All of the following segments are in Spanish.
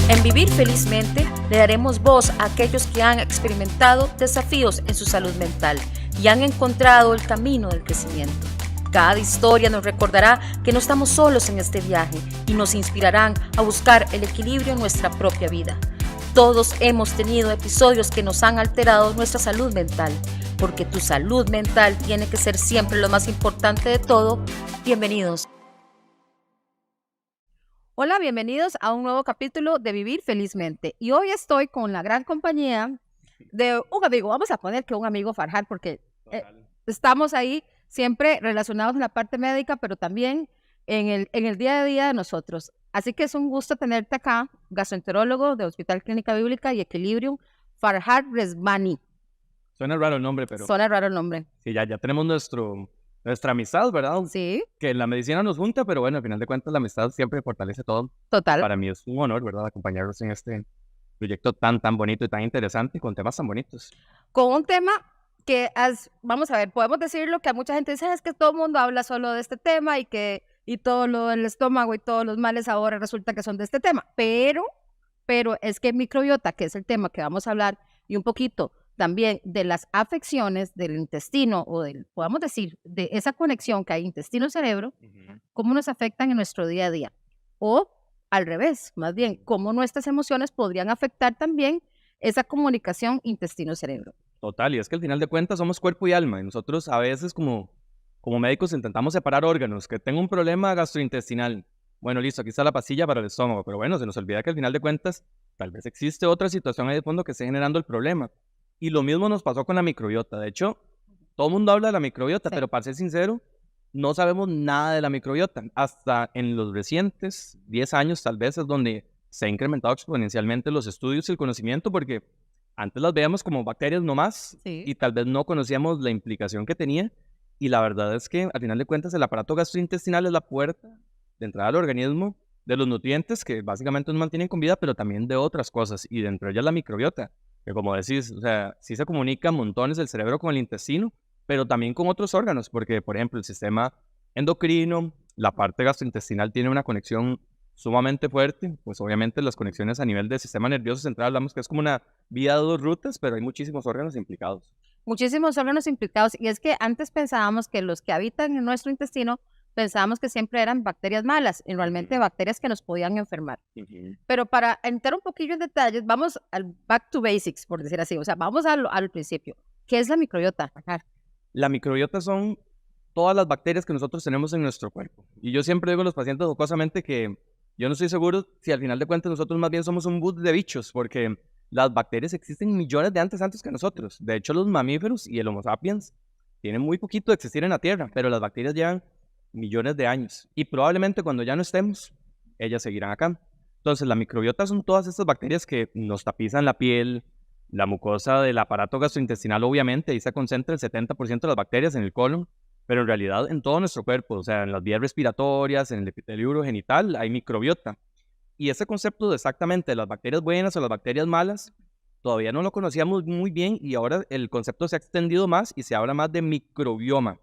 En Vivir Felizmente le daremos voz a aquellos que han experimentado desafíos en su salud mental y han encontrado el camino del crecimiento. Cada historia nos recordará que no estamos solos en este viaje y nos inspirarán a buscar el equilibrio en nuestra propia vida. Todos hemos tenido episodios que nos han alterado nuestra salud mental, porque tu salud mental tiene que ser siempre lo más importante de todo. Bienvenidos. Hola, bienvenidos a un nuevo capítulo de Vivir Felizmente. Y hoy estoy con la gran compañía de un amigo. Vamos a poner que un amigo Farhad, porque estamos ahí siempre relacionados en la parte médica, pero también en el día a día de nosotros. Así que es un gusto tenerte acá, gastroenterólogo de Hospital Clínica Bíblica y Equilibrium, Farhad Rezvani. Suena raro el nombre, pero Suena raro el nombre. sí, ya tenemos nuestra amistad, ¿verdad? Sí, Que la medicina nos junta, pero bueno, al final de cuentas la amistad siempre fortalece todo. total. Para mí es un honor, ¿verdad? Acompañarlos en este proyecto tan bonito y tan interesante con temas tan bonitos. Con un tema que, vamos a ver, podemos decirlo que a mucha gente dice, es que todo el mundo habla solo de este tema y todo lo del estómago y todos los males ahora resulta que son de este tema, pero es que microbiota, que es el tema que vamos a hablar, y un poquito también de las afecciones del intestino o podamos decir, de esa conexión que hay intestino-cerebro, cómo nos afectan en nuestro día a día. O al revés, más bien, cómo nuestras emociones podrían afectar también esa comunicación intestino-cerebro. Total, y es que al final de cuentas somos cuerpo y alma, y nosotros a veces como médicos intentamos separar órganos, que tengo un problema gastrointestinal. Bueno, listo, aquí está la pastilla para el estómago, pero bueno, se nos olvida que al final de cuentas tal vez existe otra situación ahí de fondo que esté generando el problema. Y lo mismo nos pasó con la microbiota. De hecho, todo el mundo habla de la microbiota, Sí. pero para ser sincero, no sabemos nada de la microbiota. Hasta en los recientes 10 años tal vez es donde se ha incrementado exponencialmente los estudios y el conocimiento, porque antes las veíamos como bacterias nomás Sí. y tal vez no conocíamos la implicación que tenía. Y la verdad es que al final de cuentas el aparato gastrointestinal es la puerta de entrada al organismo de los nutrientes que básicamente nos mantienen con vida, pero también de otras cosas, y dentro de ellas la microbiota, que como decís, o sea, sí se comunica montones el cerebro con el intestino, pero también con otros órganos, porque por ejemplo el sistema endocrino, la parte gastrointestinal tiene una conexión sumamente fuerte, pues obviamente las conexiones a nivel del sistema nervioso central hablamos que es como una vía de dos rutas, pero hay muchísimos órganos implicados. Muchísimos órganos implicados. Y es que antes pensábamos que los que habitan en nuestro intestino, pensábamos que siempre eran bacterias malas, y realmente bacterias que nos podían enfermar. Pero para entrar un poquillo en detalles, vamos al back to basics, por decir así. O sea, vamos al principio. ¿Qué es la microbiota? La microbiota son todas las bacterias que nosotros tenemos en nuestro cuerpo. Y yo siempre digo a los pacientes jocosamente que yo no estoy seguro si al final de cuentas nosotros más bien somos un bus de bichos, porque las bacterias existen millones de antes que nosotros. De hecho, los mamíferos y el Homo sapiens tienen muy poquito de existir en la Tierra, pero las bacterias llevan millones de años. Y probablemente cuando ya no estemos, ellas seguirán acá. Entonces, la microbiota son todas estas bacterias que nos tapizan la piel, la mucosa del aparato gastrointestinal, obviamente, ahí se concentra el 70% de las bacterias en el colon, pero en realidad en todo nuestro cuerpo, o sea, en las vías respiratorias, en el epitelio urogenital, hay microbiota. Y ese concepto de exactamente de las bacterias buenas o las bacterias malas, todavía no lo conocíamos muy bien y ahora el concepto se ha extendido más y se habla más de microbioma.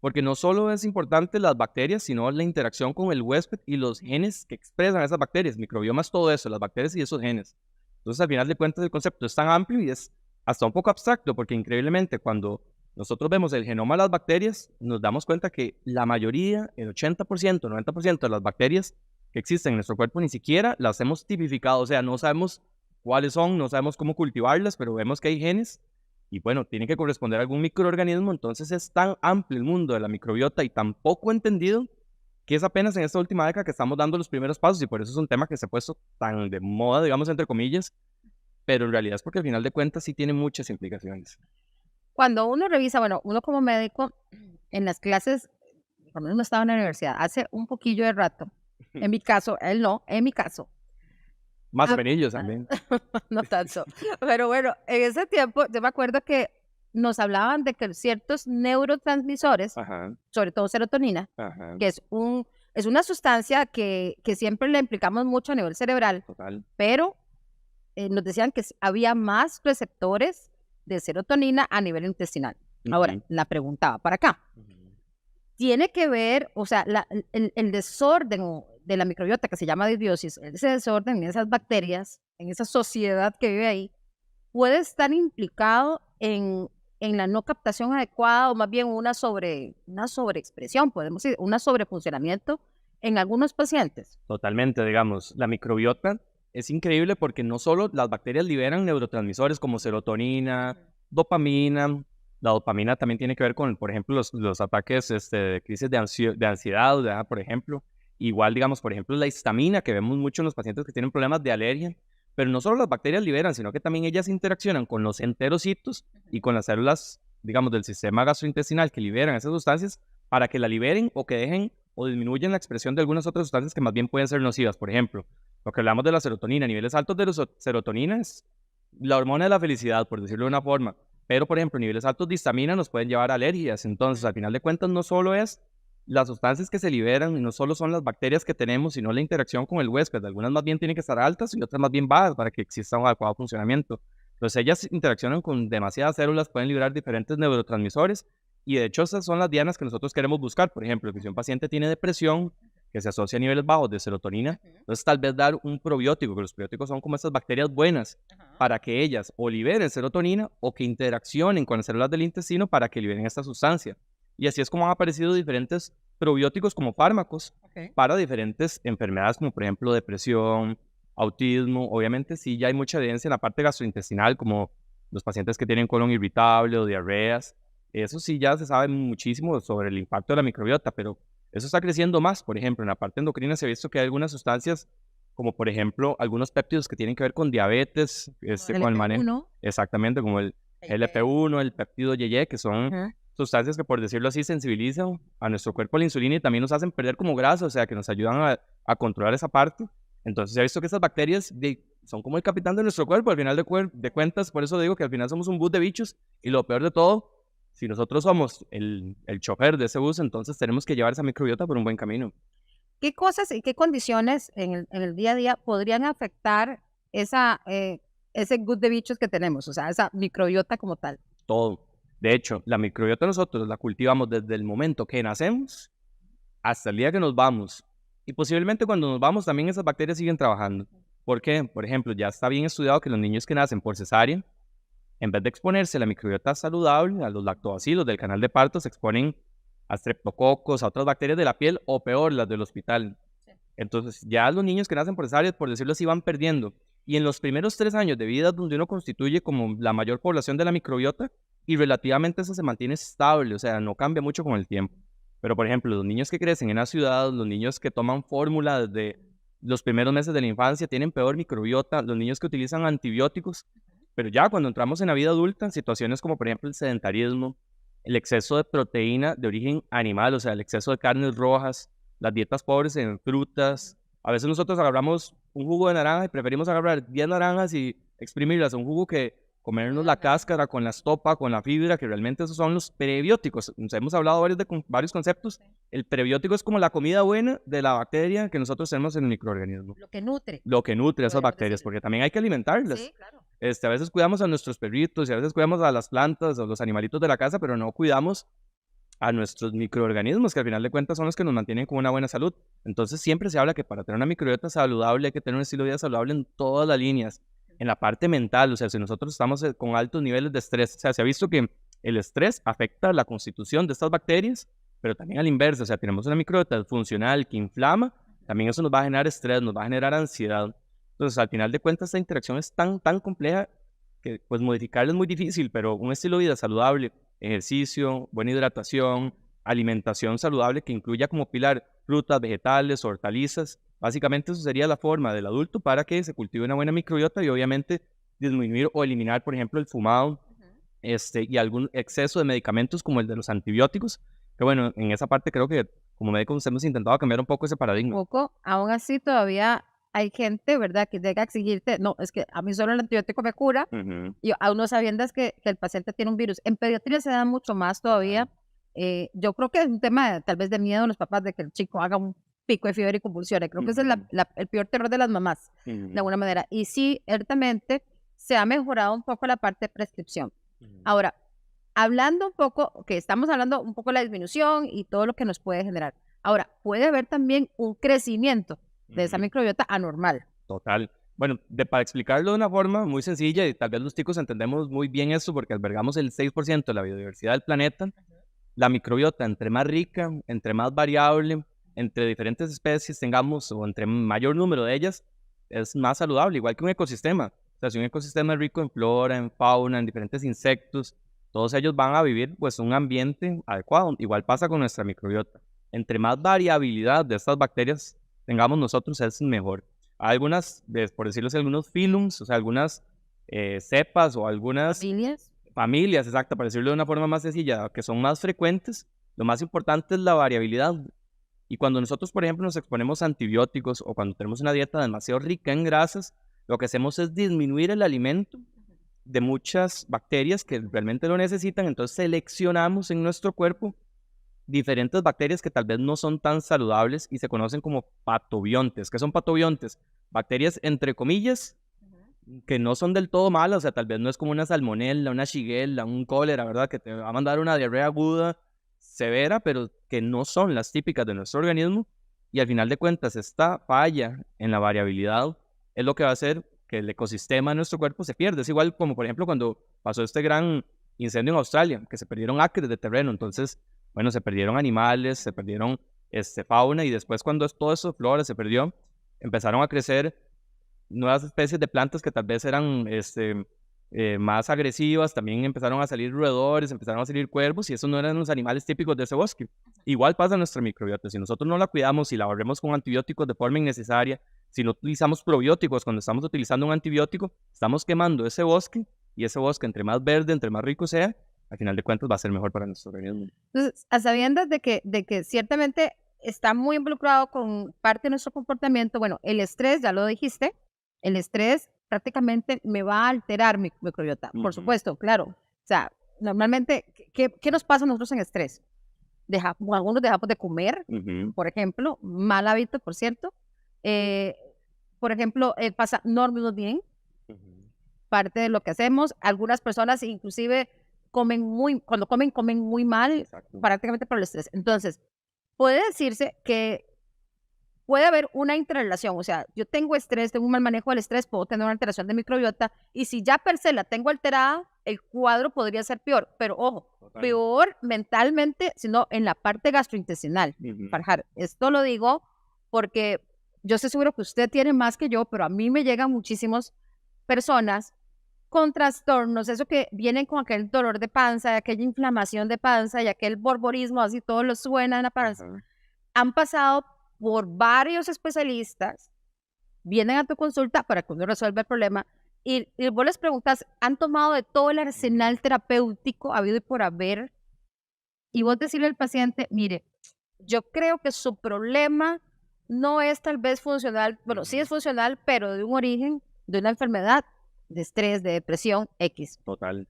Porque no solo es importante las bacterias, sino la interacción con el huésped y los genes que expresan esas bacterias. Microbioma es todo eso, las bacterias y esos genes. Entonces, al final de cuentas, el concepto es tan amplio y es hasta un poco abstracto, porque increíblemente cuando nosotros vemos el genoma de las bacterias, nos damos cuenta que la mayoría, el 80%, 90% de las bacterias que existen en nuestro cuerpo ni siquiera las hemos tipificado, o sea, no sabemos cuáles son, no sabemos cómo cultivarlas, pero vemos que hay genes y bueno, tiene que corresponder a algún microorganismo. Entonces es tan amplio el mundo de la microbiota y tan poco entendido que es apenas en esta última década que estamos dando los primeros pasos, y por eso es un tema que se ha puesto tan de moda, digamos, entre comillas, pero en realidad es porque al final de cuentas sí tiene muchas implicaciones. Cuando uno revisa, bueno, uno como médico, en las clases, cuando uno estaba en la universidad, hace un poquillo de rato, en mi caso, él no, en mi caso, Más Ah, penillos también. no tanto. Pero bueno, en ese tiempo yo me acuerdo que nos hablaban de que ciertos neurotransmisores, Ajá, sobre todo serotonina, ajá, que es una sustancia que siempre le implicamos mucho a nivel cerebral, total. pero nos decían que había más receptores de serotonina a nivel intestinal. Ahora, Ujú, la preguntaba para acá. ujú. Tiene que ver, o sea, el desorden de la microbiota que se llama disbiosis, ese desorden en esas bacterias, en esa sociedad que vive ahí, puede estar implicado en la no captación adecuada o más bien una sobreexpresión, podemos decir, un sobrefuncionamiento en algunos pacientes. Totalmente, digamos, la microbiota es increíble porque no solo las bacterias liberan neurotransmisores como serotonina, dopamina, la dopamina también tiene que ver con, por ejemplo, los ataques de crisis de ansiedad, ¿verdad? Por ejemplo. Igual, digamos, por ejemplo, la histamina que vemos mucho en los pacientes que tienen problemas de alergia, pero no solo las bacterias liberan, sino que también ellas interaccionan con los enterocitos y con las células, digamos, del sistema gastrointestinal que liberan esas sustancias para que la liberen o que dejen o disminuyen la expresión de algunas otras sustancias que más bien pueden ser nocivas. Por ejemplo, lo que hablamos de la serotonina, niveles altos de la serotonina es la hormona de la felicidad, por decirlo de una forma. Pero, por ejemplo, niveles altos de histamina nos pueden llevar a alergias. Entonces, al final de cuentas, no solo es las sustancias que se liberan y no solo son las bacterias que tenemos, sino la interacción con el huésped. Algunas más bien tienen que estar altas y otras más bien bajas para que exista un adecuado funcionamiento. Entonces, ellas interaccionan con demasiadas células, pueden liberar diferentes neurotransmisores y de hecho esas son las dianas que nosotros queremos buscar. Por ejemplo, si un paciente tiene depresión, que se asocia a niveles bajos de serotonina, entonces tal vez dar un probiótico, que los probióticos son como estas bacterias buenas, para que ellas o liberen serotonina o que interaccionen con las células del intestino para que liberen esta sustancia. Y así es como han aparecido diferentes probióticos como fármacos para diferentes enfermedades como por ejemplo depresión, autismo. Obviamente sí ya hay mucha evidencia en la parte gastrointestinal como los pacientes que tienen colon irritable o diarreas. Eso sí ya se sabe muchísimo sobre el impacto de la microbiota, pero eso está creciendo más. Por ejemplo, en la parte endocrina se ha visto que hay algunas sustancias, como por ejemplo algunos péptidos que tienen que ver con diabetes, con el manejo. Exactamente, como el GLP-1, el péptido YY, que son sustancias que, por decirlo así, sensibilizan a nuestro cuerpo a la insulina y también nos hacen perder como grasa, o sea, que nos ayudan a controlar esa parte. Entonces se ha visto que esas bacterias son como el capitán de nuestro cuerpo, al final de cuentas, por eso digo que al final somos un bus de bichos y lo peor de todo, si nosotros somos el chofer de ese bus, entonces tenemos que llevar esa microbiota por un buen camino. ¿Qué cosas y qué condiciones en el día a día podrían afectar ese bus de bichos que tenemos, o sea, esa microbiota como tal? Todo. De hecho, la microbiota nosotros la cultivamos desde el momento que nacemos hasta el día que nos vamos. Y posiblemente cuando nos vamos también esas bacterias siguen trabajando. ¿Por qué? Por ejemplo, ya está bien estudiado que los niños que nacen por cesárea, en vez de exponerse a la microbiota saludable, a los lactobacilos del canal de parto, se exponen a streptococos, a otras bacterias de la piel o peor, las del hospital. Entonces, ya los niños que nacen por cesárea, por decirlo así, van perdiendo. Y en los primeros 3 años de vida, donde uno constituye como la mayor población de la microbiota, y relativamente eso se mantiene estable, o sea, no cambia mucho con el tiempo. Pero, por ejemplo, los niños que crecen en la ciudad, los niños que toman fórmula desde los primeros meses de la infancia, tienen peor microbiota, los niños que utilizan antibióticos, pero ya cuando entramos en la vida adulta, en situaciones como, por ejemplo, el sedentarismo, el exceso de proteína de origen animal, o sea, el exceso de carnes rojas, las dietas pobres en frutas, a veces nosotros agarramos un jugo de naranja y preferimos agarrar 10 naranjas y exprimirlas a un jugo que comernos la cáscara con la estopa, con la fibra, que realmente esos son los prebióticos. Nos hemos hablado varios conceptos. El prebiótico es como la comida buena de la bacteria que nosotros tenemos en el microorganismo. Lo que nutre. Lo que nutre a esas bacterias, porque también hay que alimentarlas. Sí, claro. A veces cuidamos a nuestros perritos y a veces cuidamos a las plantas o los animalitos de la casa, pero no cuidamos a nuestros microorganismos, que al final de cuentas son los que nos mantienen con una buena salud. Entonces siempre se habla que para tener una microbiota saludable hay que tener un estilo de vida saludable en todas las líneas. En la parte mental, o sea, si nosotros estamos con altos niveles de estrés, o sea, se ha visto que el estrés afecta la constitución de estas bacterias, pero también al inverso, o sea, tenemos una microbiota funcional que inflama, también eso nos va a generar estrés, nos va a generar ansiedad. Entonces, al final de cuentas, esta interacción es tan compleja que pues modificarla es muy difícil, pero un estilo de vida saludable, ejercicio, buena hidratación, alimentación saludable que incluya como pilar frutas, vegetales, hortalizas. Básicamente eso sería la forma del adulto para que se cultive una buena microbiota y obviamente disminuir o eliminar, por ejemplo, el fumado y algún exceso de medicamentos como el de los antibióticos. Que bueno, en esa parte creo que como médicos hemos intentado cambiar un poco ese paradigma. Poco, aún así todavía hay gente, ¿verdad?, que llega a exigirte, no, es que a mí solo el antibiótico me cura, y aún no sabiendo es que el paciente tiene un virus. En pediatría se da mucho más todavía. Yo creo que es un tema tal vez de miedo de los papás de que el chico haga un pico de fiebre y convulsiones. Creo que ese es el peor terror de las mamás, de alguna manera. Y sí, ciertamente se ha mejorado un poco la parte de prescripción. Ahora, hablando un poco, que estamos hablando un poco de la disminución y todo lo que nos puede generar. Ahora, puede haber también un crecimiento de esa Ujú. microbiota anormal. Total. Bueno, para explicarlo de una forma muy sencilla, y tal vez los chicos entendemos muy bien esto porque albergamos el 6% de la biodiversidad del planeta, la microbiota, entre más rica, entre más variable, entre diferentes especies tengamos o entre mayor número de ellas, es más saludable, igual que un ecosistema. O sea, si un ecosistema es rico en flora, en fauna, en diferentes insectos, todos ellos van a vivir pues un ambiente adecuado. Igual pasa con nuestra microbiota. Entre más variabilidad de estas bacterias tengamos nosotros, es mejor. Hay algunas, por decirlo así, algunos phylums, o sea, algunas cepas o algunas Familias. familias, exacto, para decirlo de una forma más sencilla, que son más frecuentes, lo más importante es la variabilidad. Y cuando nosotros, por ejemplo, nos exponemos a antibióticos o cuando tenemos una dieta demasiado rica en grasas, lo que hacemos es disminuir el alimento de muchas bacterias que realmente lo necesitan, entonces seleccionamos en nuestro cuerpo diferentes bacterias que tal vez no son tan saludables y se conocen como patobiontes. ¿Qué son patobiontes? Bacterias, entre comillas, que no son del todo malas, o sea, tal vez no es como una salmonella, una shigella, un cólera, ¿verdad? Que te va a mandar una diarrea aguda severa, pero que no son las típicas de nuestro organismo. Y al final de cuentas, esta falla en la variabilidad es lo que va a hacer que el ecosistema de nuestro cuerpo se pierda. Es igual como, por ejemplo, cuando pasó este gran incendio en Australia, que se perdieron acres de terreno. Entonces, bueno, se perdieron animales, se perdieron fauna, y después cuando todo eso, flora, se perdió, empezaron a crecer nuevas especies de plantas que tal vez eran más agresivas, también empezaron a salir roedores, empezaron a salir cuervos, y esos no eran los animales típicos de ese bosque. Igual pasa en nuestra microbiota, si nosotros no la cuidamos, si la barremos con antibióticos de forma innecesaria, si no utilizamos probióticos cuando estamos utilizando un antibiótico, estamos quemando ese bosque, y ese bosque entre más verde, entre más rico sea, al final de cuentas va a ser mejor para nuestro organismo. Entonces, a sabiendas de que ciertamente está muy involucrado con parte de nuestro comportamiento, bueno, el estrés, ya lo dijiste, el estrés prácticamente me va a alterar mi microbiota, por Ujú, supuesto, claro. O sea, normalmente, ¿qué nos pasa a nosotros en estrés? Algunos dejamos de comer, ujú, por ejemplo, mal hábito, por cierto. Eh, por ejemplo, no dormimos bien, ujú. parte de lo que hacemos. Algunas personas inclusive cuando comen, comen muy mal, Exacto. prácticamente por el estrés. Entonces, puede decirse que puede haber una interrelación, o sea, yo tengo estrés, tengo un mal manejo del estrés, puedo tener una alteración de microbiota, y si ya per se la tengo alterada, el cuadro podría ser peor, pero ojo, Total. peor mentalmente, sino en la parte gastrointestinal. Ujú. Farhad, esto lo digo porque yo estoy seguro que usted tiene más que yo, pero a mí me llegan muchísimas personas con trastornos, eso que vienen con aquel dolor de panza, aquella inflamación de panza y aquel borborismo, así todo lo suena en la panza, Ajá. han pasado por varios especialistas, vienen a tu consulta para que uno resuelva el problema y vos les preguntas, ¿han tomado de todo el Ujú. arsenal terapéutico habido y por haber? Y vos decirle al paciente, mire, yo creo que su problema no es tal vez funcional, bueno, sí es Ujú. funcional, pero de un origen, de una enfermedad, de estrés, de depresión, X. Total.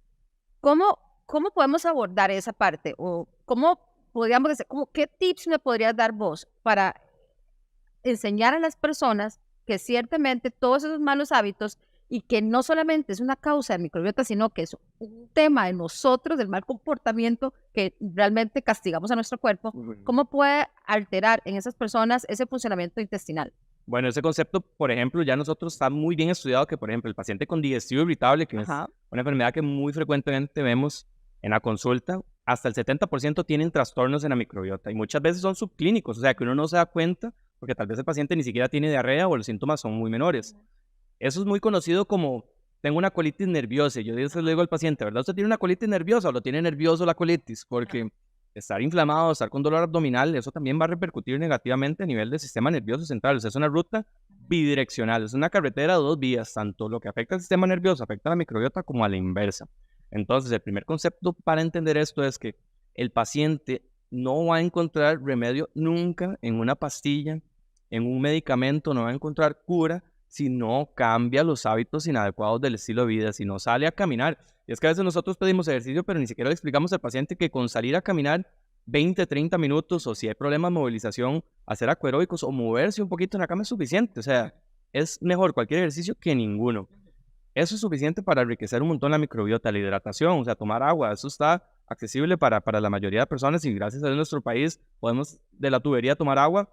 ¿Cómo, cómo podemos abordar esa parte? ¿O cómo podríamos decir, qué tips me podrías dar vos para enseñar a las personas que ciertamente todos esos malos hábitos y que no solamente es una causa de microbiota, sino que es un tema de nosotros, del mal comportamiento que realmente castigamos a nuestro cuerpo, Ujú. cómo puede alterar en esas personas ese funcionamiento intestinal? Bueno, ese concepto, por ejemplo, ya nosotros está muy bien estudiado que, por ejemplo, el paciente con digestivo irritable, que es Ajá. una enfermedad que muy frecuentemente vemos en la consulta, hasta el 70% tienen trastornos en la microbiota y muchas veces son subclínicos, o sea, que uno no se da cuenta porque tal vez el paciente ni siquiera tiene diarrea o los síntomas son muy menores. Eso es muy conocido como tengo una colitis nerviosa. Y yo a veces le digo al paciente, ¿verdad? ¿Usted tiene una colitis nerviosa o lo tiene nervioso la colitis? Porque estar inflamado, estar con dolor abdominal, eso también va a repercutir negativamente a nivel del sistema nervioso central. O sea, es una ruta bidireccional, es una carretera de dos vías, tanto lo que afecta al sistema nervioso afecta a la microbiota como a la inversa. Entonces, el primer concepto para entender esto es que el paciente no va a encontrar remedio nunca en una pastilla, en un medicamento, no va a encontrar cura si no cambia los hábitos inadecuados del estilo de vida, si no sale a caminar. Y es que a veces nosotros pedimos ejercicio, pero ni siquiera le explicamos al paciente que con salir a caminar 20, 30 minutos, o si hay problemas de movilización, hacer acuaróbicos o moverse un poquito en la cama es suficiente. O sea, es mejor cualquier ejercicio que ninguno. Eso es suficiente para enriquecer un montón la microbiota, la hidratación, o sea, tomar agua, eso está accesible para la mayoría de personas y gracias a Dios en nuestro país podemos de la tubería tomar agua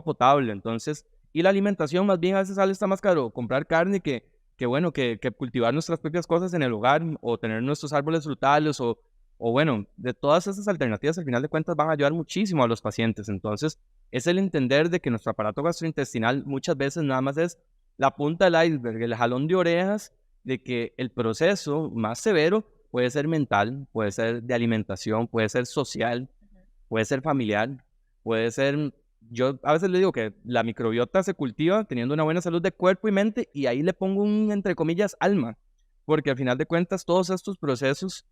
potable. Entonces, y la alimentación más bien a veces sale está más caro comprar carne que bueno, que cultivar nuestras propias cosas en el hogar o tener nuestros árboles frutales o bueno, de todas esas alternativas al final de cuentas van a ayudar muchísimo a los pacientes. Entonces, es el entender de que nuestro aparato gastrointestinal muchas veces nada más es la punta del iceberg, el jalón de orejas de que el proceso más severo puede ser mental, puede ser de alimentación, puede ser social, puede ser familiar, puede ser... Yo a veces le digo que la microbiota se cultiva teniendo una buena salud de cuerpo y mente y ahí le pongo un, entre comillas, alma, porque al final de cuentas todos estos procesos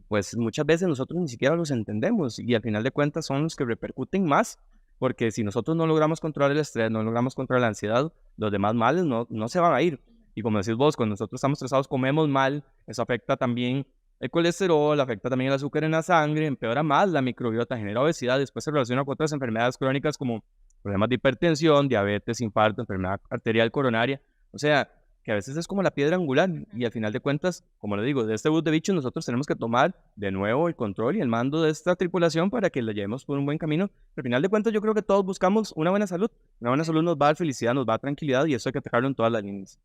pues muchas veces nosotros ni siquiera los entendemos y al final de cuentas son los que repercuten más, porque si nosotros no logramos controlar el estrés, no logramos controlar la ansiedad, los demás males no se van a ir. Y como decís vos, cuando nosotros estamos estresados comemos mal, eso afecta también el colesterol, afecta también el azúcar en la sangre, empeora más la microbiota, genera obesidad, después se relaciona con otras enfermedades crónicas como problemas de hipertensión, diabetes, infarto, enfermedad arterial coronaria. O sea, que a veces es como la piedra angular y al final de cuentas, como le digo, de este bus de bichos nosotros tenemos que tomar de nuevo el control y el mando de esta tripulación para que la llevemos por un buen camino. Pero al final de cuentas yo creo que todos buscamos una buena salud. Una buena salud nos va a dar felicidad, nos va a dar tranquilidad y eso hay que atacarlo en todas las líneas.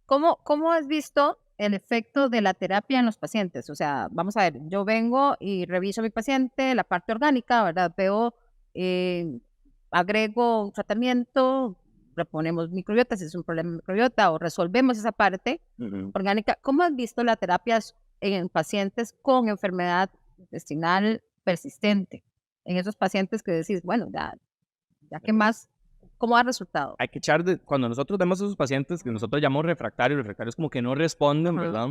¿Cómo has visto el efecto de la terapia en los pacientes? O sea, vamos a ver, yo vengo y reviso a mi paciente, la parte orgánica, ¿verdad? Veo, eh, agrego un tratamiento, reponemos microbiota, si es un problema de microbiota, o resolvemos esa parte orgánica. ¿Cómo has visto la terapia en pacientes con enfermedad intestinal persistente? En esos pacientes que decís, bueno, ya qué más, ¿cómo ha resultado? Hay que echar de, cuando nosotros vemos a esos pacientes que nosotros llamamos refractarios como que no responden, Ajá. ¿verdad?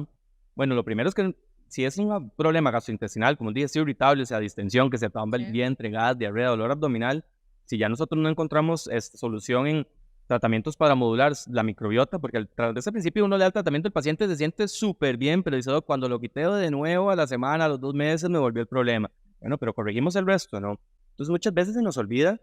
Bueno, lo primero es que si es un problema gastrointestinal, como dije, irritable, o sea, distensión, que se toma el Sí. vientre, gas, diarrea, dolor abdominal, si ya nosotros no encontramos solución en tratamientos para modular la microbiota, porque desde ese principio uno le da el tratamiento, el paciente se siente súper bien, pero dice, "Oh, cuando lo quité de nuevo a la semana, a los 2 meses, me volvió el problema. Bueno, pero corregimos el resto, ¿no? Entonces muchas veces se nos olvida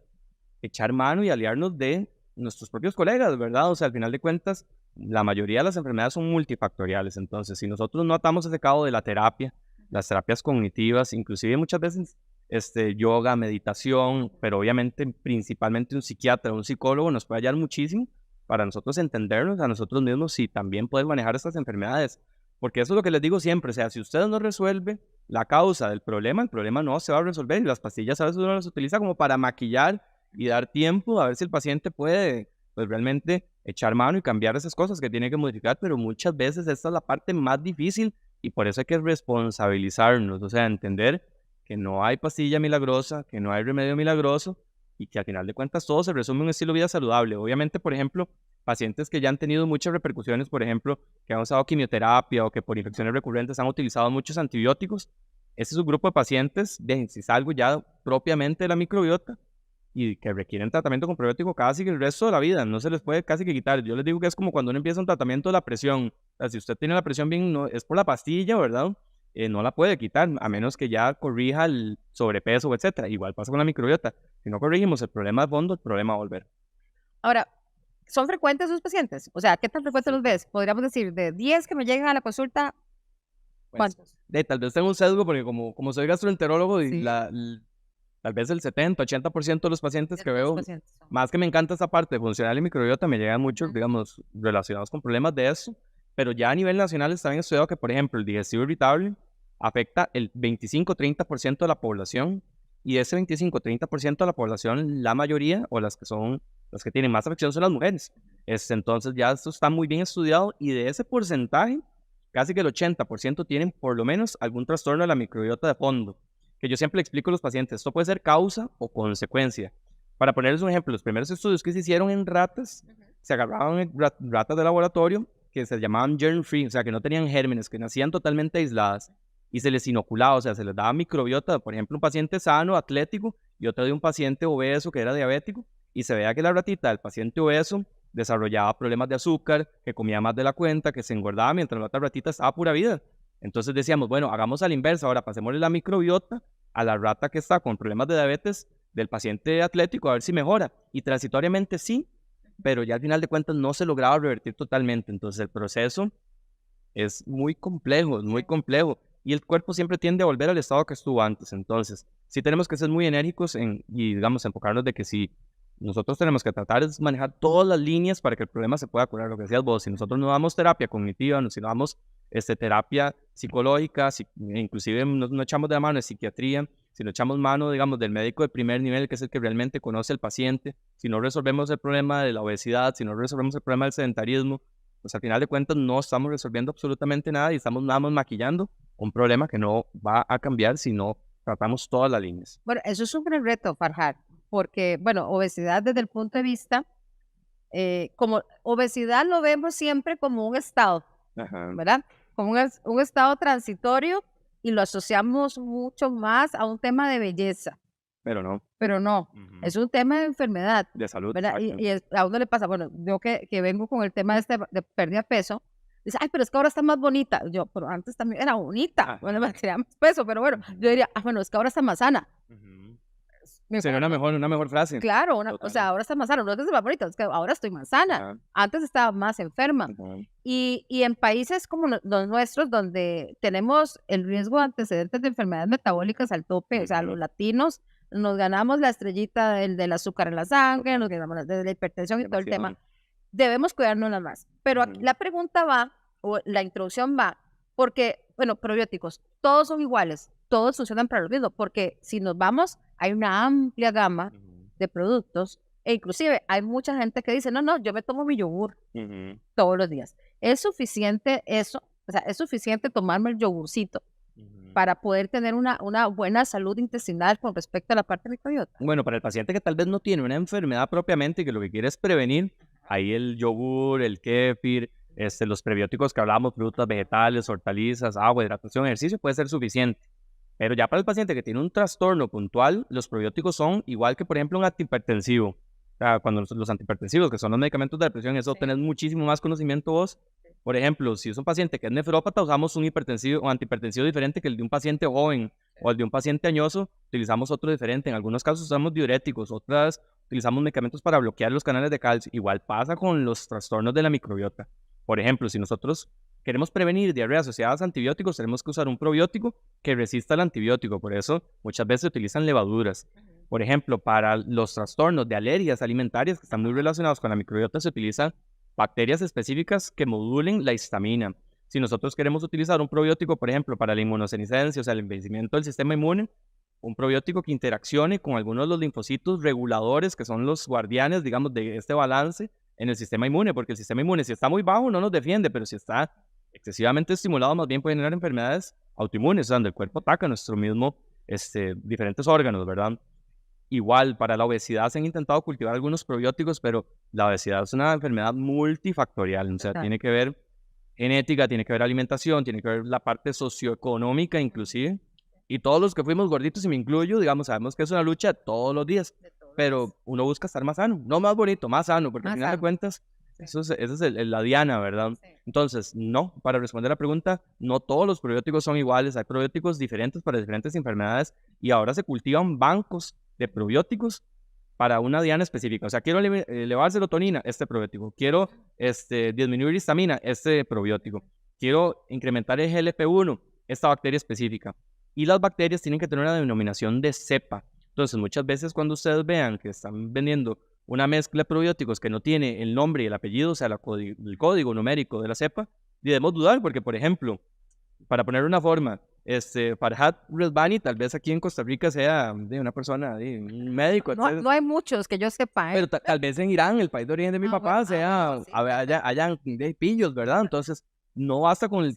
echar mano y aliarnos de nuestros propios colegas, ¿verdad? O sea, al final de cuentas, la mayoría de las enfermedades son multifactoriales. Entonces, si nosotros no atamos ese cabo de la terapia, las terapias cognitivas, inclusive muchas veces yoga, meditación, pero obviamente principalmente un psiquiatra, un psicólogo nos puede ayudar muchísimo para nosotros entendernos a nosotros mismos y también poder manejar estas enfermedades. Porque eso es lo que les digo siempre, o sea, si usted no resuelve la causa del problema, el problema no se va a resolver y las pastillas a veces uno las utiliza como para maquillar y dar tiempo a ver si el paciente puede, pues realmente echar mano y cambiar esas cosas que tiene que modificar, pero muchas veces esta es la parte más difícil y por eso hay que responsabilizarnos, o sea, entender que no hay pastilla milagrosa, que no hay remedio milagroso y que al final de cuentas todo se resume en un estilo de vida saludable. Obviamente, por ejemplo, pacientes que ya han tenido muchas repercusiones, por ejemplo, que han usado quimioterapia o que por infecciones recurrentes han utilizado muchos antibióticos, ese es un grupo de pacientes, de, si es algo ya propiamente de la microbiota, y que requieren tratamiento con probiótico casi que el resto de la vida, no se les puede casi que quitar. Yo les digo que es como cuando uno empieza un tratamiento de la presión. O sea, si usted tiene la presión bien, no, es por la pastilla, ¿verdad? No la puede quitar, a menos que ya corrija el sobrepeso, etcétera. Igual pasa con la microbiota. Si no corregimos el problema de fondo, el problema va a volver. Ahora, ¿son frecuentes sus pacientes? O sea, ¿qué tan frecuentes Sí. los ves? Podríamos decir, de 10 que me llegan a la consulta, Pues, ¿cuántos? tal vez tengo un sesgo porque como soy gastroenterólogo y Sí, tal vez el 70-80% de los pacientes de que todos los veo, pacientes son. más que me encanta esta parte funcional y microbiota, me llegan muchos, Ujú. digamos, relacionados con problemas de eso, pero ya a nivel nacional está bien estudiado que, por ejemplo, el digestivo irritable afecta el 25-30% de la población y de ese 25-30% de la población, la mayoría o las que tienen más afección son las mujeres. Entonces ya esto está muy bien estudiado y de ese porcentaje, casi que el 80% tienen por lo menos algún trastorno de la microbiota de fondo que yo siempre le explico a los pacientes, esto puede ser causa o consecuencia. Para ponerles un ejemplo, los primeros estudios que se hicieron en ratas, se agarraban ratas de laboratorio que se llamaban germ free, o sea, que no tenían gérmenes, que nacían totalmente aisladas, y se les inoculaba, o sea, se les daba microbiota, por ejemplo, un paciente sano, atlético, y otro de un paciente obeso que era diabético, y se veía que la ratita del paciente obeso desarrollaba problemas de azúcar, que comía más de la cuenta, que se engordaba, mientras la otra ratita estaba pura vida. Entonces decíamos, bueno, hagamos a la inversa, ahora pasémosle la microbiota a la rata que está con problemas de diabetes del paciente atlético a ver si mejora. Y transitoriamente sí, pero ya al final de cuentas no se lograba revertir totalmente. Entonces el proceso es muy complejo, es muy complejo. y el cuerpo siempre tiende a volver al estado que estuvo antes. Entonces, sí tenemos que ser muy enérgicos y, digamos, enfocarnos de que si nosotros tenemos que tratar de manejar todas las líneas para que el problema se pueda curar, lo que decías vos, si nosotros no damos terapia cognitiva, si no damos terapia psicológica, inclusive no echamos de la mano de psiquiatría, si no echamos mano, digamos, del médico de primer nivel, que es el que realmente conoce al paciente, si no resolvemos el problema de la obesidad, si no resolvemos el problema del sedentarismo, pues al final de cuentas no estamos resolviendo absolutamente nada y estamos nada más maquillando un problema que no va a cambiar si no tratamos todas las líneas. Bueno, eso es un gran reto, Farhad, porque, bueno, obesidad desde el punto de vista, como obesidad lo vemos siempre como un estado, Ajá. ¿verdad? Como un estado transitorio y lo asociamos mucho más a un tema de belleza, Pero no. pero no, es un tema de enfermedad, De salud. ¿verdad? Exacto. A uno le pasa, bueno, yo que vengo con el tema de pérdida de peso, dice, ay, pero es que ahora está más bonita. Yo, pero antes también era bonita, Ajá. bueno, me tenía más peso, pero bueno, yo diría, bueno, es que ahora está más sana. Sería una mejor frase. Claro, o sea, Total. ahora está más sana, no es que sea más bonita, es que ahora estoy más sana. Ajá. Antes estaba más enferma. Ajá. Y en países como los nuestros, donde tenemos el riesgo de antecedentes de enfermedades metabólicas al tope, o sea, los latinos nos ganamos la estrellita del azúcar en la sangre, nos ganamos de la hipertensión y todo el tema. Debemos cuidarnos más. Pero aquí la pregunta va, o la introducción va, porque, bueno, probióticos, todos son iguales, todos funcionan para lo mismo, porque si nos vamos, hay una amplia gama de productos, e inclusive hay mucha gente que dice, no, yo me tomo mi yogur todos los días. ¿Es suficiente eso? O sea, ¿es suficiente tomarme el yogurcito para poder tener una buena salud intestinal con respecto a la parte microbiota? Bueno, para el paciente que tal vez no tiene una enfermedad propiamente y que lo que quiere es prevenir, ahí el yogur, el kéfir, los prebióticos que hablábamos, frutas, vegetales, hortalizas, agua, hidratación, ejercicio, puede ser suficiente. Pero ya para el paciente que tiene un trastorno puntual, los probióticos son igual que, por ejemplo, un antihipertensivo. O sea, cuando los antihipertensivos, que son los medicamentos de depresión, eso tenés muchísimo más conocimiento vos. Por ejemplo, si es un paciente que es nefrópata, usamos un hipertensivo o antihipertensivo diferente que el de un paciente joven o el de un paciente añoso, utilizamos otro diferente. En algunos casos usamos diuréticos, otras utilizamos medicamentos para bloquear los canales de calcio. Igual pasa con los trastornos de la microbiota. Por ejemplo, si nosotros queremos prevenir diarreas asociadas a antibióticos, tenemos que usar un probiótico que resista al antibiótico. Por eso muchas veces se utilizan levaduras. Por ejemplo, para los trastornos de alergias alimentarias que están muy relacionados con la microbiota, se utilizan bacterias específicas que modulen la histamina. Si nosotros queremos utilizar un probiótico, por ejemplo, para la inmunosenescencia, o sea, el envejecimiento del sistema inmune, un probiótico que interaccione con algunos de los linfocitos reguladores, que son los guardianes, digamos, de este balance en el sistema inmune, porque el sistema inmune, si está muy bajo, no nos defiende, pero si está excesivamente estimulado, más bien puede generar enfermedades autoinmunes, o sea, donde el cuerpo ataca nuestro mismo, diferentes órganos, ¿verdad? Igual, para la obesidad se han intentado cultivar algunos probióticos, pero la obesidad es una enfermedad multifactorial, o sea, tiene que ver genética, tiene que ver alimentación, tiene que ver la parte socioeconómica inclusive, y todos los que fuimos gorditos, y me incluyo, digamos, sabemos que es una lucha todos los días, pero uno busca estar más sano, no más bonito, más sano, porque al final de cuentas, esa es la diana, ¿verdad? Entonces, no, para responder la pregunta, no todos los probióticos son iguales, hay probióticos diferentes para diferentes enfermedades, y ahora se cultivan bancos de probióticos para una diana específica. O sea, quiero elevar serotonina, este probiótico. Quiero disminuir histamina, este probiótico. Quiero incrementar el GLP-1, esta bacteria específica. Y las bacterias tienen que tener una denominación de cepa. Entonces, muchas veces cuando ustedes vean que están vendiendo una mezcla de probióticos que no tiene el nombre y el apellido, o sea, el código numérico de la cepa, debemos dudar porque, por ejemplo, para poner una forma, Farhad Rezvani tal vez aquí en Costa Rica sea de una persona, de un médico, No hay muchos que yo sepa, pero tal vez en Irán, el país de origen de mi papá, sea, hayan de pillos, ¿verdad? Entonces, no basta con el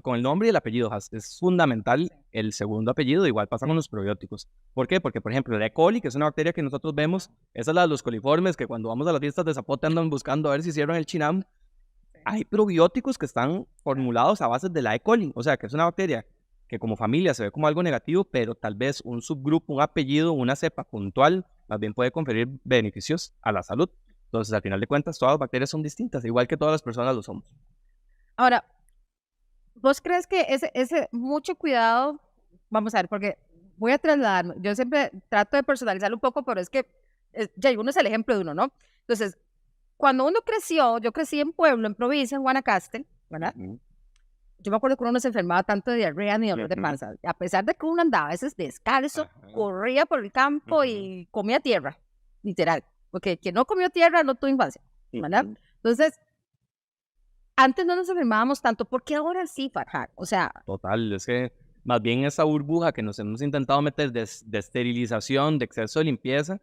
con el nombre y el apellido, es fundamental el segundo apellido, igual pasa con los probióticos. ¿Por qué? Porque, por ejemplo, la E. coli, que es una bacteria que nosotros vemos, esa es la de los coliformes, que cuando vamos a las fiestas de zapote andan buscando a ver si hicieron el chinam. Hay probióticos que están formulados a base de la E. coli, o sea, que es una bacteria que como familia se ve como algo negativo, pero tal vez un subgrupo, un apellido, una cepa puntual, más bien puede conferir beneficios a la salud. Entonces, al final de cuentas, todas las bacterias son distintas, igual que todas las personas lo somos. Ahora, ¿vos crees que ese mucho cuidado, vamos a ver, porque voy a trasladarme, yo siempre trato de personalizarlo un poco, pero es que ya uno es el ejemplo de uno, ¿no? Entonces, cuando uno creció, yo crecí en pueblo, en provincia, en Guanacaste, ¿verdad? yo me acuerdo que uno no se enfermaba tanto de diarrea ni dolor de panza. A pesar de que uno andaba a veces descalzo, corría por el campo y comía tierra, literal. Porque quien no comió tierra no tuvo infancia, ¿verdad? Entonces, antes no nos enfermábamos tanto, porque ahora sí, Farhad. O sea... Total, es que más bien esa burbuja que nos hemos intentado meter de esterilización, de exceso de limpieza,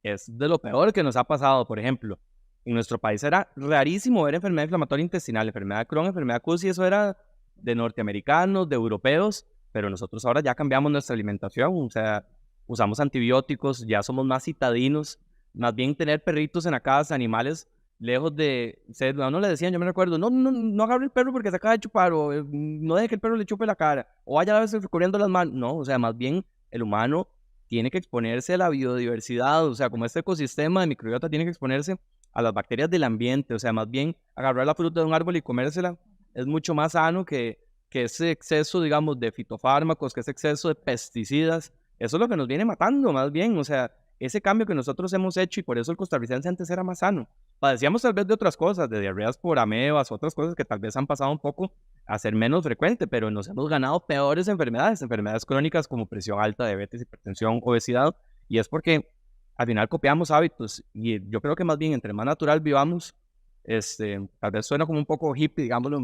es de lo peor que nos ha pasado. Por ejemplo, en nuestro país era rarísimo ver enfermedad inflamatoria intestinal, enfermedad de Crohn, enfermedad CUS, y eso era de norteamericanos, de europeos, pero nosotros ahora ya cambiamos nuestra alimentación, o sea, usamos antibióticos, ya somos más citadinos, más bien tener perritos en la casa, animales lejos de, a uno le decían, yo me recuerdo, no agarre el perro porque se acaba de chupar, o no deje que el perro le chupe la cara, o vaya a veces recorriendo las manos, no, o sea, más bien el humano tiene que exponerse a la biodiversidad, o sea, como este ecosistema de microbiota tiene que exponerse a las bacterias del ambiente, o sea, más bien agarrar la fruta de un árbol y comérsela es mucho más sano que ese exceso, digamos, de fitofármacos, que ese exceso de pesticidas, eso es lo que nos viene matando, más bien, o sea, ese cambio que nosotros hemos hecho, y por eso el costarricense antes era más sano. Padecíamos tal vez de otras cosas, de diarreas por amebas, otras cosas que tal vez han pasado un poco a ser menos frecuente, pero nos hemos ganado peores enfermedades crónicas como presión alta, diabetes, hipertensión, obesidad, y es porque al final copiamos hábitos, y yo creo que más bien entre más natural vivamos, tal vez suena como un poco hippie, digámoslo,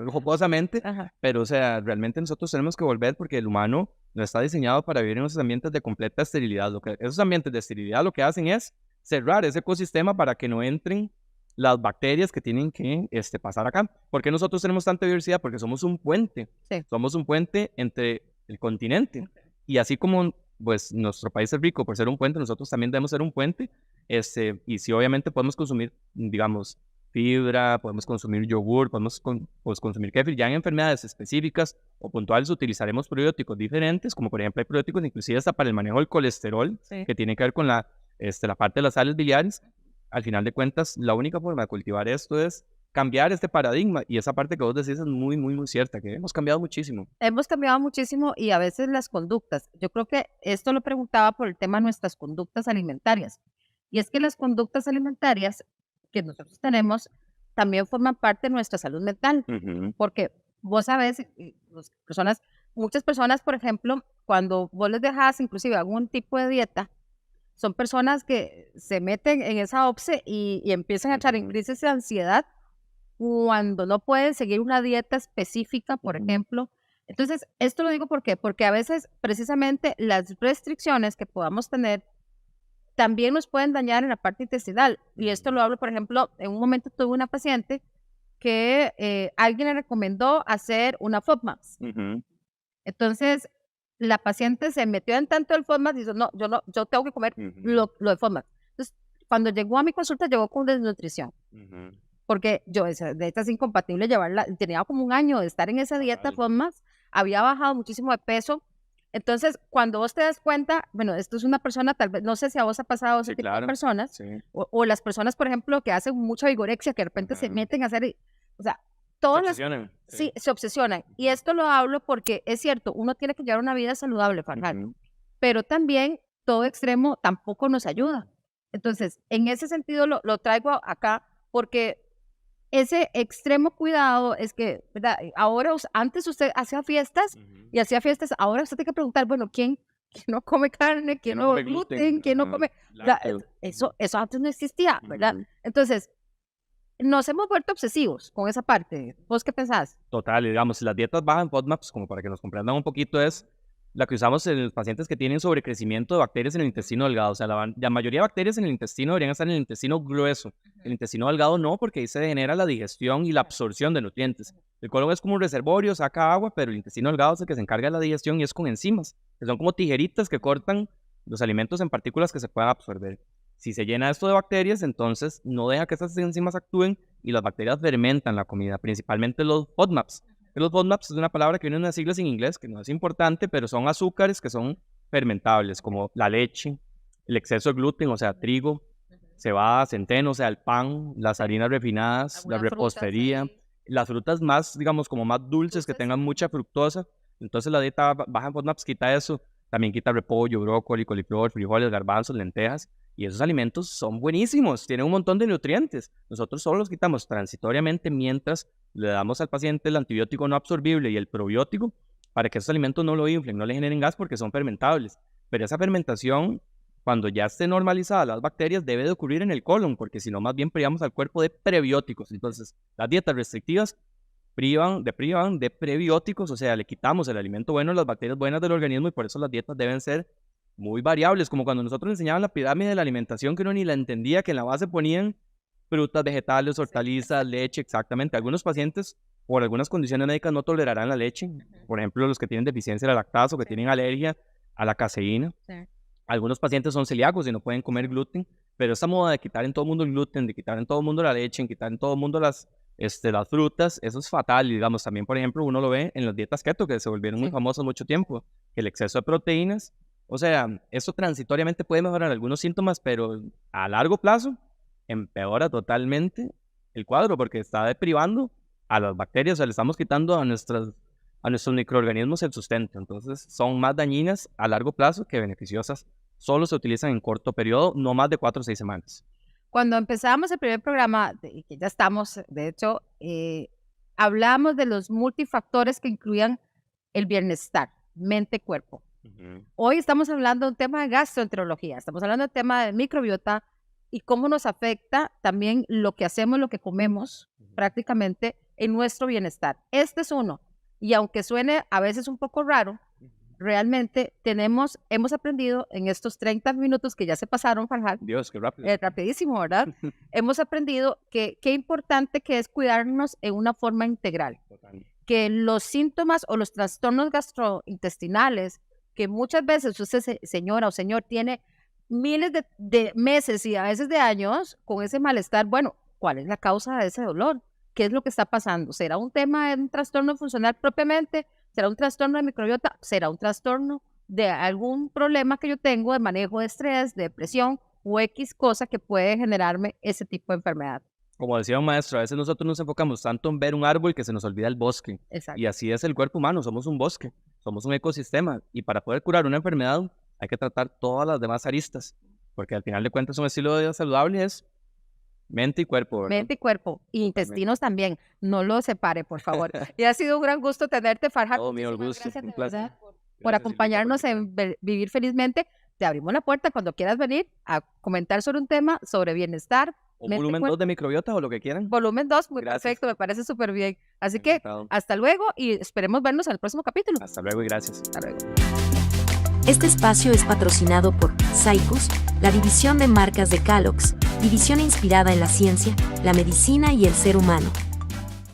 jocosamente, pero o sea, realmente nosotros tenemos que volver porque el humano no está diseñado para vivir en esos ambientes de completa esterilidad. Esos ambientes de esterilidad lo que hacen es cerrar ese ecosistema para que no entren las bacterias que tienen que pasar acá. ¿Por qué nosotros tenemos tanta diversidad? Porque somos un puente. Sí. Somos un puente entre el continente. Y así como pues nuestro país es rico por ser un puente, nosotros también debemos ser un puente. Y sí, obviamente podemos consumir, digamos, fibra, podemos consumir yogur, podemos consumir kéfir. Ya en enfermedades específicas o puntuales utilizaremos probióticos diferentes, como por ejemplo hay probióticos inclusive hasta para el manejo del colesterol, que tiene que ver con la parte de las sales biliares. Al final de cuentas, la única forma de cultivar esto es cambiar este paradigma, y esa parte que vos decís es muy, muy, muy cierta, que hemos cambiado muchísimo. Hemos cambiado muchísimo y a veces las conductas. Yo creo que esto lo preguntaba por el tema de nuestras conductas alimentarias. Y es que las conductas alimentarias que nosotros tenemos también forman parte de nuestra salud mental. Porque vos sabés, muchas personas, por ejemplo, cuando vos les dejas inclusive algún tipo de dieta, son personas que se meten en esa obse y empiezan a echar en crisis de ansiedad cuando no pueden seguir una dieta específica, por ejemplo. Entonces, esto lo digo porque a veces precisamente las restricciones que podamos tener también nos pueden dañar en la parte intestinal. Y esto lo hablo, por ejemplo, en un momento tuve una paciente que alguien le recomendó hacer una FODMAPs. Entonces, la paciente se metió en tanto el FODMAPs y dijo, no, yo tengo que comer lo de FODMAPs. Entonces, cuando llegó a mi consulta, llegó con desnutrición. Porque yo, de esta es incompatible llevarla, tenía como un año de estar en esa dieta FODMAPs, había bajado muchísimo de peso. Entonces, cuando vos te das cuenta, bueno, esto es una persona, tal vez, no sé si a vos ha pasado ese tipo de personas, o las personas, por ejemplo, que hacen mucha vigorexia, que de repente se meten a hacer, o sea, todas las... Sí, se obsesionan. Y esto lo hablo porque es cierto, uno tiene que llevar una vida saludable, Farhad, pero también todo extremo tampoco nos ayuda. Entonces, en ese sentido lo traigo acá porque ese extremo cuidado es que, ¿verdad? Ahora, antes usted hacía fiestas y hacía fiestas, ahora usted tiene que preguntar, bueno, ¿quién no come carne? ¿Quién no come gluten? ¿Quién no come...? Eso antes no existía, ¿verdad? Entonces, nos hemos vuelto obsesivos con esa parte. ¿Vos qué pensás? Total, y digamos, si las dietas bajas en FODMAPs, como para que nos comprendan un poquito, es la que usamos en los pacientes que tienen sobrecrecimiento de bacterias en el intestino delgado. O sea, la mayoría de bacterias en el intestino deberían estar en el intestino grueso. El intestino delgado no, porque ahí se degenera la digestión y la absorción de nutrientes. El colon es como un reservorio, saca agua, pero el intestino delgado es el que se encarga de la digestión y es con enzimas, que son como tijeritas que cortan los alimentos en partículas que se puedan absorber. Si se llena esto de bacterias, entonces no deja que esas enzimas actúen y las bacterias fermentan la comida, principalmente los FODMAPs. Los FODMAPs es una palabra que viene de unas siglas en inglés, que no es importante, pero son azúcares que son fermentables, como la leche, el exceso de gluten, o sea, trigo, cebada, centeno, o sea, el pan, las harinas refinadas, la repostería, las frutas más, digamos, como más dulces, que tengan mucha fructosa. Entonces la dieta baja en FODMAPs quita eso, también quita repollo, brócoli, coliflor, frijoles, garbanzos, lentejas, y esos alimentos son buenísimos, tienen un montón de nutrientes. Nosotros solo los quitamos transitoriamente mientras le damos al paciente el antibiótico no absorbible y el probiótico para que esos alimentos no lo inflen, no le generen gas porque son fermentables. Pero esa fermentación, cuando ya esté normalizada las bacterias, debe de ocurrir en el colon, porque si no, más bien privamos al cuerpo de prebióticos. Entonces, las dietas restrictivas privan de prebióticos, o sea, le quitamos el alimento bueno, las bacterias buenas del organismo, y por eso las dietas deben ser muy variables, como cuando nosotros enseñaban la pirámide de la alimentación, que uno ni la entendía, que en la base ponían frutas, vegetales, hortalizas, leche, exactamente. Algunos pacientes, por algunas condiciones médicas, no tolerarán la leche, por ejemplo, los que tienen deficiencia de la lactasa o que tienen alergia a la caseína. Sí. Algunos pacientes son celíacos y no pueden comer gluten, pero esta moda de quitar en todo el mundo el gluten, de quitar en todo el mundo la leche, en quitar en todo el mundo las frutas, eso es fatal. Y digamos, también, por ejemplo, uno lo ve en las dietas keto, que se volvieron muy famosas mucho tiempo, que el exceso de proteínas, o sea, eso transitoriamente puede mejorar algunos síntomas, pero a largo plazo empeora totalmente el cuadro, porque está deprivando a las bacterias, o sea, le estamos quitando a nuestros microorganismos el sustento. Entonces, son más dañinas a largo plazo que beneficiosas. Solo se utilizan en corto periodo, no más de 4 o 6 semanas. Cuando empezamos el primer programa, que ya estamos, de hecho, hablamos de los multifactores que incluían el bienestar, mente-cuerpo. Hoy estamos hablando de un tema de gastroenterología, estamos hablando del tema de microbiota y cómo nos afecta también lo que hacemos, lo que comemos, prácticamente en nuestro bienestar. Este es uno, y aunque suene a veces un poco raro, realmente hemos aprendido en estos 30 minutos que ya se pasaron, Farhad. Dios, qué rápido. Rapidísimo, ¿verdad? Hemos aprendido que qué importante que es cuidarnos en una forma integral. Total. Que los síntomas o los trastornos gastrointestinales, que muchas veces usted, señora o señor, tiene miles de meses y a veces de años con ese malestar, bueno, ¿cuál es la causa de ese dolor? ¿Qué es lo que está pasando? ¿Será un tema de un trastorno funcional propiamente? ¿Será un trastorno de microbiota? ¿Será un trastorno de algún problema que yo tengo de manejo de estrés, de depresión o X cosa que puede generarme ese tipo de enfermedad? Como decía un maestro, a veces nosotros nos enfocamos tanto en ver un árbol que se nos olvida el bosque. Exacto. Y así es el cuerpo humano, somos un bosque, somos un ecosistema. Y para poder curar una enfermedad hay que tratar todas las demás aristas, porque al final de cuentas un estilo de vida saludable es mente y cuerpo, ¿verdad? Mente y cuerpo, y intestinos también, no lo separe, por favor. Y ha sido un gran gusto tenerte, Farhad. Todo mío, el gusto, gracias, un placer. Por acompañarnos en Vivir Felizmente. Te abrimos la puerta cuando quieras venir a comentar sobre un tema, sobre bienestar. O volumen 2 de microbiota o lo que quieran. Volumen 2, muy perfecto, me parece súper bien. Así que hasta luego y esperemos vernos en el próximo capítulo. Hasta luego y gracias. Hasta luego. Este espacio es patrocinado por Sycus, la división de marcas de Calox, división inspirada en la ciencia, la medicina y el ser humano.